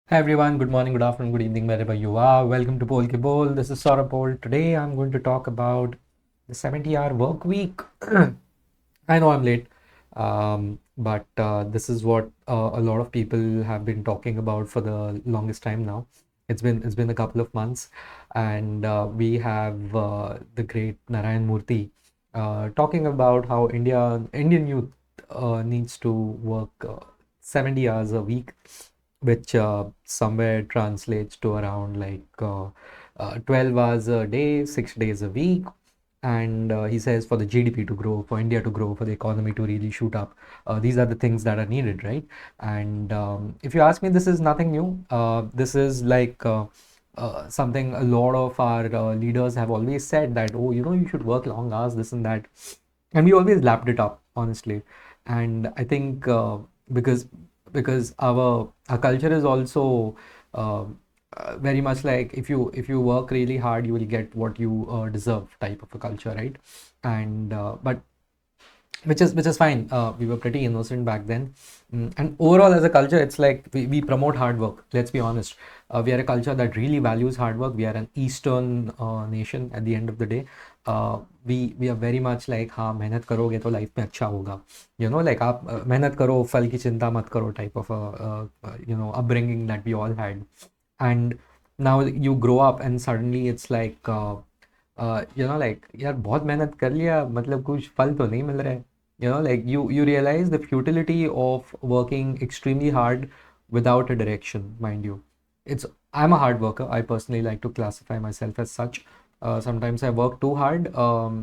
Hi everyone, good morning, good afternoon, good evening, wherever you are. Welcome to Pol Ki Bol. This is Saurabh Pol. Today I'm going to talk about the 70-hour work week. I know I'm late, but this is what a lot of people have been talking about for the longest time now. It's been a couple of months, and we have the great Narayan Murthy talking about how Indian youth needs to work 70 hours a week, which somewhere translates to around 12 hours a day, 6 days a week. And he says for the GDP to grow, for India to grow, for the economy to really shoot up, these are the things that are needed, right? And if you ask me, this is nothing new. This is something a lot of our leaders have always said that, oh, you should work long hours, this and that. And we always lapped it up, honestly. And I think because because our culture is also uh, very much like if you work really hard, you will get what you deserve type of a culture, right? And but which is fine. We were pretty innocent back then. And overall, as a culture, it's like we promote hard work. Let's be honest. We are a culture that really values hard work. We are an Eastern nation at the end of the day. We are very much like, हाँ मेहनत करोगे तो life में अच्छा होगा. Like आप मेहनत करो फल की चिंता मत करो type of a upbringing that we all had. And now you grow up and suddenly it's like like यार बहुत मेहनत कर लिया मतलब कुछ फल तो नहीं मिल रहा है. Like you realize the futility of working extremely hard without a direction, mind you. it's I'm a hard worker. I personally like to classify myself as such. Sometimes I work too hard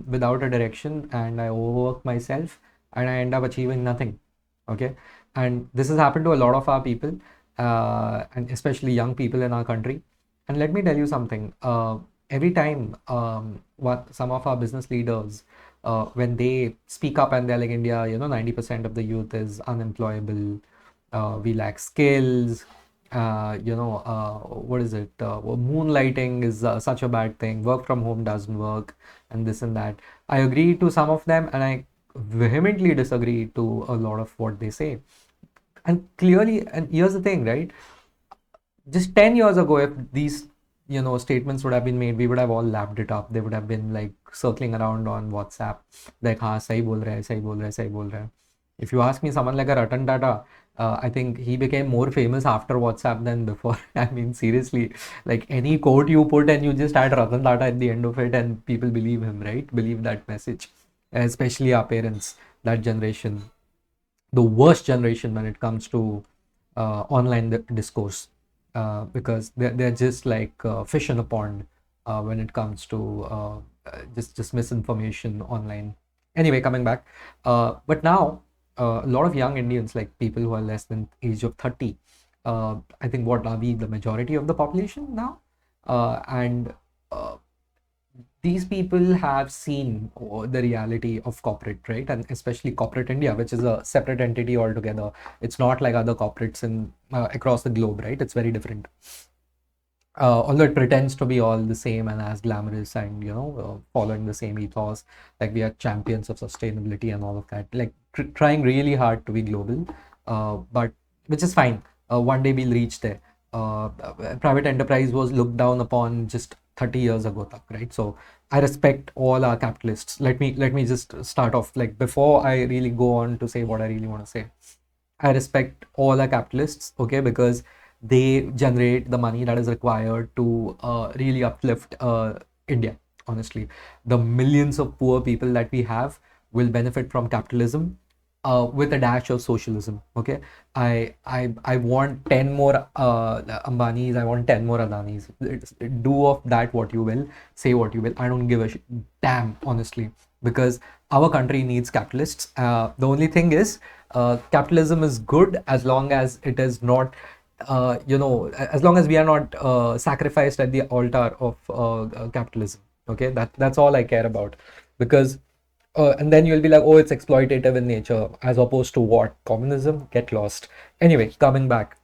without a direction, and I overwork myself, and I end up achieving nothing. Okay. And this has happened to a lot of our people, and especially young people in our country. And let me tell you something. Every time what some of our business leaders, when they speak up and they're like, India, 90% of the youth is unemployable. We lack skills. What is it? Moonlighting is such a bad thing. Work from home doesn't work, and this and that. I agree to some of them, and I vehemently disagree to a lot of what they say. And clearly, and here's the thing, right? Just 10 years ago, if these statements would have been made, we would have all lapped it up. They would have been like circling around on WhatsApp, like हाँ सही बोल रहा है सही बोल रहा है सही बोल रहा है. If you ask me, someone like a Ratan Tata, I think he became more famous after WhatsApp than before. I mean, seriously, like any quote you put and you just add Ratan Tata at the end of it, and people believe him, right? Believe that message. Especially our parents, that generation, the worst generation when it comes to online discourse, because they're just like fish in a pond when it comes to just misinformation online. Anyway, coming back, but now a lot of young Indians, like people who are less than age of 30, I think what are we, the majority of the population now, and uh, these people have seen the reality of corporate, right? And especially corporate India, which is a separate entity altogether. It's not like other corporates in across the globe, right? It's very different. Although it pretends to be all the same and as glamorous and following the same ethos, like we are champions of sustainability and all of that, like trying really hard to be global, but which is fine. One day we'll reach there. Private enterprise was looked down upon just 30 years ago, right? So I respect all our capitalists. Let me just start off, like before I really go on to say what I really want to say. I respect all our capitalists, okay, because they generate the money that is required to really uplift India. Honestly, the millions of poor people that we have will benefit from capitalism with a dash of socialism. Okay, I want 10 more Ambanis. I want 10 more Adanis. Do of that what you will. Say what you will. I don't give a damn, honestly, because our country needs capitalists. The only thing is, capitalism is good as long as it is not. As long as we are not sacrificed at the altar of capitalism. Okay, that's all I care about, because and then you'll be like, oh, it's exploitative in nature, as opposed to what? Communism? Get lost. Anyway, coming back,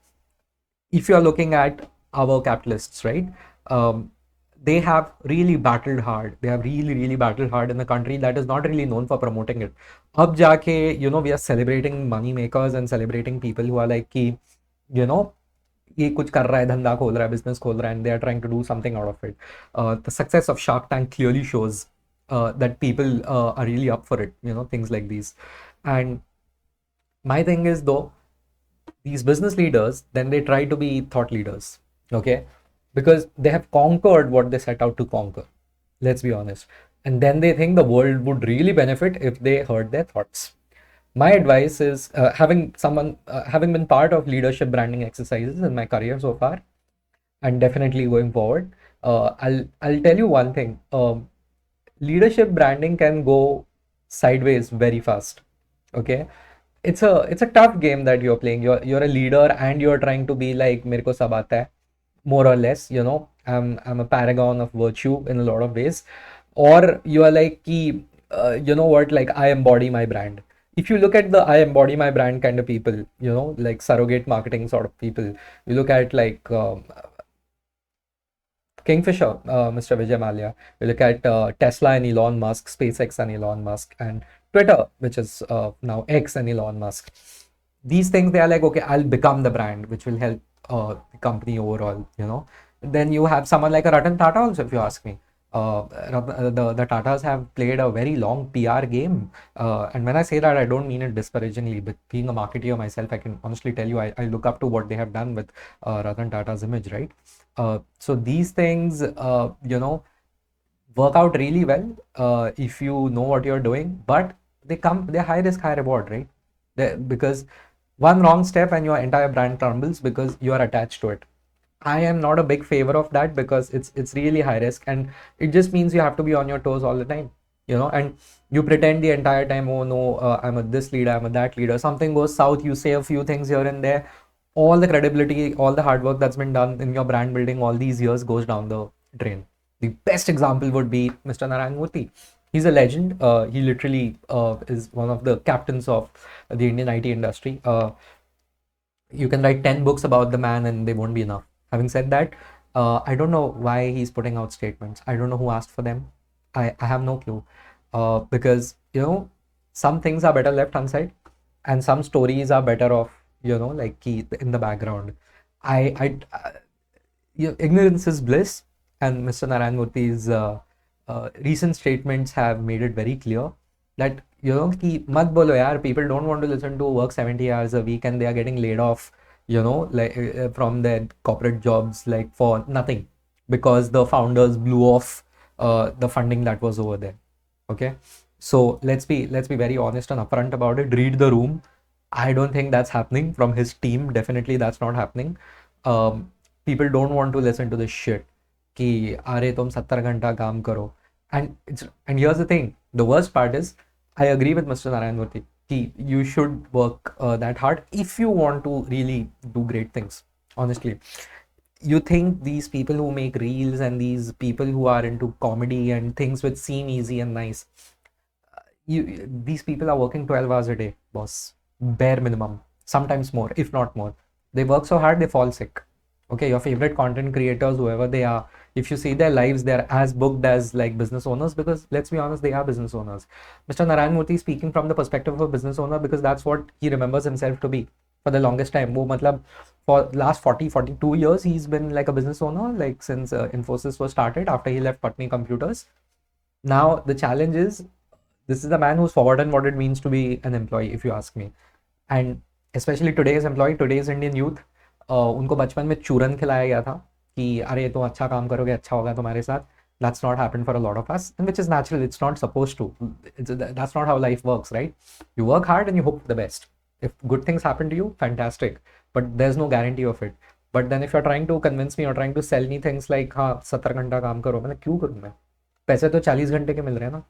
if you're looking at our capitalists, right? Um, they have really battled hard. They have really, really battled hard in a country that is not really known for promoting it. Ab jaake, we are celebrating money makers and celebrating people who are like, ki, you know, ये कुछ कर रहा है, धंधा खोल रहा है, business खोल रहा है, and they are trying to do something out of it. The success of Shark Tank clearly shows that people are really up for it, things like these. And my thing is, though, these business leaders, then they try to be thought leaders, okay? Because they have conquered what they set out to conquer. Let's be honest. And then they think the world would really benefit if they heard their thoughts. My advice is, having been part of leadership branding exercises in my career so far, and definitely going forward, I'll tell you one thing. Leadership branding can go sideways very fast. Okay, it's a tough game that you're playing. You're a leader and you're trying to be like मेरे को सब आता है, more or less. I'm a paragon of virtue in a lot of ways. Or you are like कि, you know what, like I embody my brand. If you look at the I embody my brand kind of people, like surrogate marketing sort of people, you look at like Kingfisher, Mr. Vijay Mallya. We look at Tesla and Elon Musk, SpaceX and Elon Musk, and Twitter, which is now X and Elon Musk. These things, they are like, okay, I'll become the brand, which will help the company overall. Then you have someone like a Ratan Tata also, if you ask me. The Tatas have played a very long PR game. And when I say that, I don't mean it disparagingly, but being a marketeer myself, I can honestly tell you, I look up to what they have done with Ratan Tata's image, right? So these things, work out really well if you know what you're doing, but they're high risk, high reward, right? Because one wrong step and your entire brand crumbles because you are attached to it. I am not a big favor of that because it's really high risk, and it just means you have to be on your toes all the time, and you pretend the entire time, oh no, I'm a this leader, I'm a that leader. Something goes south, you say a few things here and there, all the credibility, all the hard work that's been done in your brand building all these years goes down the drain. The best example would be Mr. Narayan Murthy. He's a legend. He literally is one of the captains of the Indian IT industry. You can write 10 books about the man and they won't be enough. Having said that, I don't know why he's putting out statements. I don't know who asked for them. I have no clue. Because, some things are better left unsaid and some stories are better off, like keep in the background. Ignorance is bliss, and Mr. Narayan Murthy's recent statements have made it very clear that कि मत बोलो यार, people don't want to listen to work 70 hours a week and they are getting laid off, like from their corporate jobs like for nothing because the founders blew off the funding that was over there. Okay, so let's be very honest and upfront about it. Read the room. I don't think that's happening from his team. Definitely that's not happening. People don't want to listen to this shit कि अरे तुम 70 घंटा काम करो. And here's the thing, the worst part is I agree with Mr. Narayan Murthy कि you should work that hard if you want to really do great things. Honestly, you think these people who make reels and these people who are into comedy and things which seem easy and nice, these people are working 12 hours a day, boss, bare minimum, sometimes more, if not more. They work so hard they fall sick. Okay, your favorite content creators, whoever they are, if you see their lives, they're as booked as like business owners, because let's be honest, they are business owners. Mr. Narayan Murthy is speaking from the perspective of a business owner because that's what he remembers himself to be for the longest time. वो मतलब for last 42 years he's been like a business owner, like since Infosys was started after he left Patni Computers. Now the challenge is, this is the man who's forgotten what it means to be an employee, if you ask me. And especially today's employee, today's Indian youth, उनको बचपन में चूरन खिलाया गया था कि अरे तुम अच्छा काम करोगे, अच्छा होगा तुम्हारे साथ. That's not happened for a lot of us, and which is natural. It's not supposed to. That's not how life works, right? You work hard and you hope for the best. If good things happen to you, fantastic. But there's no guarantee of it. But then if you're trying to convince me or trying to sell me things like हाँ 70 घंटा काम करो, मतलब क्यों करूँ मैं? पैसे तो 40 घंटे के मिल रहे हैं ना.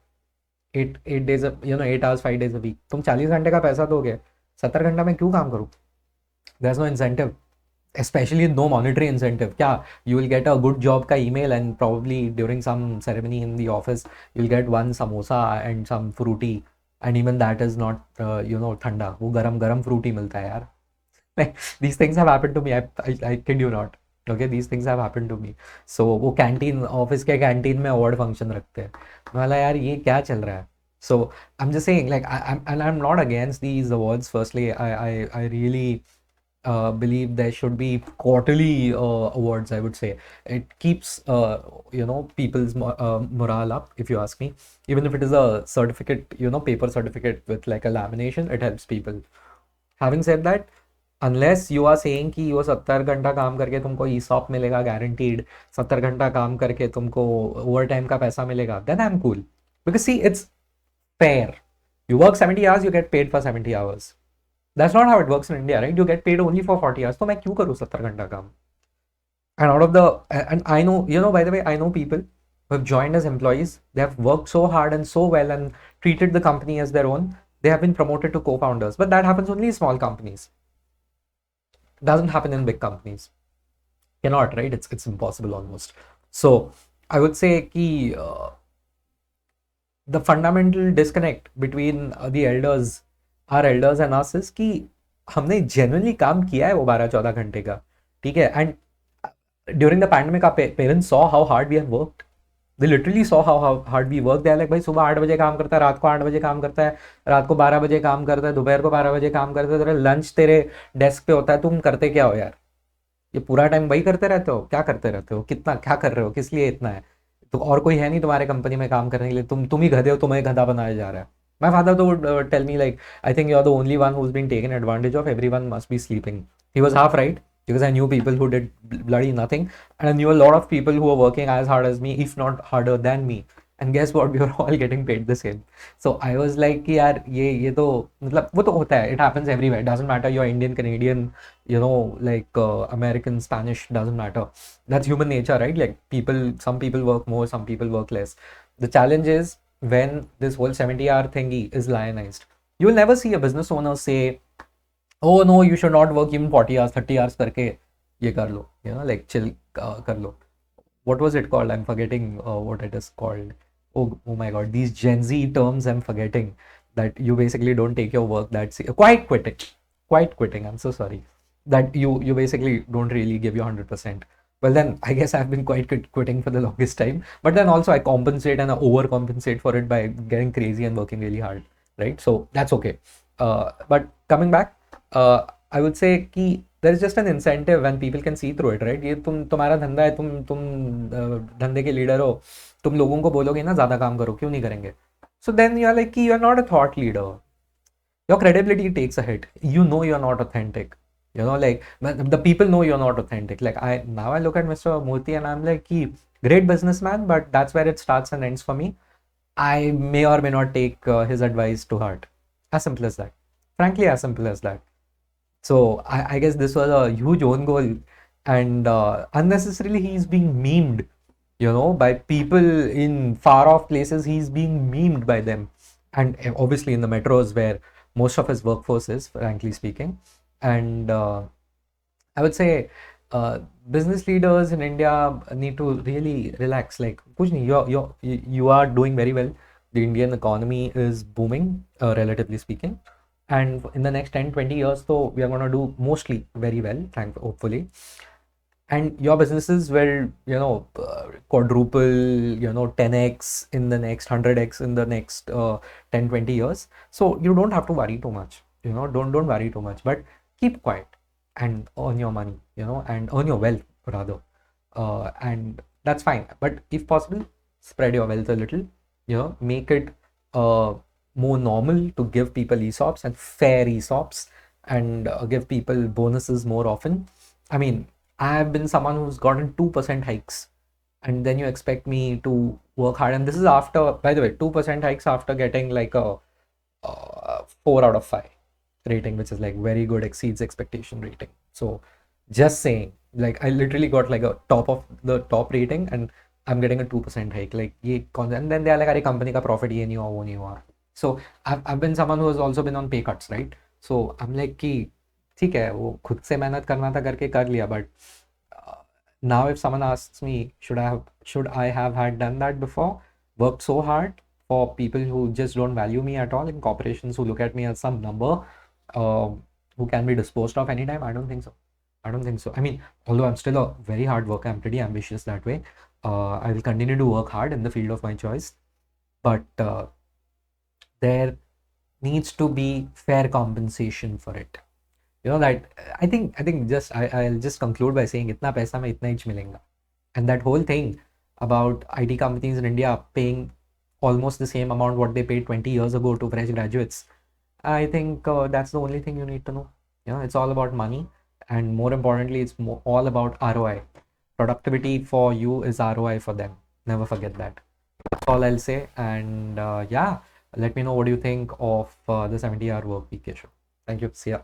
8 days, 8 hours, 5 days a week. तुम 40 घंटे का पैसा दोगे, 70 घंटा में क्यों काम करूँ? There's no incentive, especially no monetary incentive. Yeah, you will get a good job ka email and probably during some ceremony in the office you'll get one samosa and some fruity, and even that is not thanda. वो गरम गरम fruity मिलता है यार. Like, these things have happened to me. I kid you not. Okay, these things have happened to me. So वो canteen, office के canteen में award function रखते हैं. मैं बोला यार ये क्या चल रहा है? So I'm just saying, like I'm not against these awards. Firstly, I really believe there should be quarterly awards, I would say. It keeps, people's morale up, if you ask me. Even if it is a certificate, paper certificate with like a lamination, it helps people. Having said that, unless you are saying कि वो 70 घंटा काम करके तुमको ESOP मिलेगा guaranteed, 70 घंटा काम करके तुमको ओवर टाइम का पैसा मिलेगा, then I'm cool. Because see, it's fair. You work 70 hours, you get paid for 70 hours. That's not how it works in India, right? You get paid only for 40 hours. So मैं क्यों करूँ 70 घंटा काम? And out of the, and I know, by the way, I know people who have joined as employees. They have worked so hard and so well and treated the company as their own. They have been promoted to co-founders. But that happens only in small companies. It doesn't happen in big companies. Cannot, right? It's impossible almost. So I would say कि the fundamental disconnect between our elders and us is कि हमने genuinely काम किया है वो 12-14 घंटे का, ठीक है? And during the pandemic, our parents saw how hard we have worked. They literally saw how hard we work. They are like, भाई सुबह 8 बजे काम करता है, रात को 8 बजे काम करता है, रात को 12 बजे काम करता है, दोपहर को 12 बजे काम करता है, तेरा लंच तेरे डेस्क पे होता है, तुम करते क्या हो यार? ये पूरा टाइम वही करते रहते हो? क्या करते रहते हो? कितना क्या कर रहे हो? किस लिए इतना है? तो और कोई है नहीं तुम्हारे कंपनी में काम करने के लिए, तुम ही गधे हो, तुम्हें गधा बनाया जा रहा है. My father though would tell me like, I think you're the only one who's been taken advantage of. Everyone must be sleeping. He was half right because I knew people who did bloody nothing, and I knew a lot of people who were working as hard as me, if not harder than me. And guess what? We were all getting paid the same. So I was like कि यार ये तो मतलब वो तो होता है. It happens everywhere. It doesn't matter you're Indian, Canadian, like American, Spanish, doesn't matter. That's human nature, right? Like some people work more, some people work less. The challenge is when this whole 70-hour thingy is lionized. You will never see a business owner say, oh no, you should not work even 40 hours, 30 hours करके ये कर लो, like chill कर लो. What was it called? I'm forgetting what it is called. Oh my god, these Gen Z terms I'm forgetting, that you basically don't take your work that quiet quitting. Quiet quitting, I'm so sorry. That you basically don't really give your 100%. Well then, I guess I've been quitting for the longest time. But then also I compensate and I overcompensate for it by getting crazy and working really hard, right? So that's okay. But coming back, I would say कि there is just an incentive when people can see through it, right? ये तुम्हारा धंधा है, तुम धंधे के leader हो, तुम लोगों को बोलोगे ना ज़्यादा काम करो, क्यों नहीं करेंगे? So then you are like कि you are not a thought leader. Your credibility takes a hit. You know you are not authentic. Like the people know you're not authentic. Like I look at Mr. Murthy and I'm like, he great businessman, but that's where it starts and ends for me. I may or may not take his advice to heart. As simple as that. Frankly, as simple as that. So I guess this was a huge own goal, and unnecessarily he's being memed, by people in far off places. He's being memed by them, and obviously in the metros where most of his workforce is, frankly speaking. And I would say business leaders in India need to really relax. Like, kuch nahi, you are doing very well. The Indian economy is booming, relatively speaking. And in the next 10-20 years, so we are going to do mostly very well, hopefully. And your businesses will, quadruple, 10x in the next 100x in the next 10-20 years. So you don't have to worry too much. Don't worry too much, but keep quiet and earn your money, and earn your wealth rather. And that's fine. But if possible, spread your wealth a little, make it more normal to give people ESOPs and fair ESOPs, and give people bonuses more often. I mean, I have been someone who's gotten 2% hikes, and then you expect me to work hard. And this is after, by the way, 2% hikes after getting like a 4 out of 5 rating, which is like very good, exceeds expectation rating. So just saying, like I literally got like a top of the top rating, and I'm getting a 2% hike. Like and then they're like, "Are company ka profit ye nahi hua, wo nahi hua." So I've been someone who has also been on pay cuts, right? So I'm like कि ठीक है, वो खुद से मेहनत करना था करके कर लिया. But now if someone asks me, should I have had done that before, worked so hard for people who just don't value me at all, in corporations who look at me as some number, who can be disposed of anytime? I don't think so. I don't think so. I mean, although I'm still a very hard worker, I'm pretty ambitious that way. I will continue to work hard in the field of my choice, but there needs to be fair compensation for it. that I think just I'll just conclude by saying इतना पैसा में इतना ही मिलेगा. And that whole thing about IT companies in India paying almost the same amount what they paid 20 years ago to fresh graduates, I think that's the only thing you need to know. It's all about money, and more importantly, it's all about ROI. Productivity for you is ROI for them. Never forget that. That's all I'll say. And yeah, let me know what you think of the 70-hour work week issue. Thank you. See ya.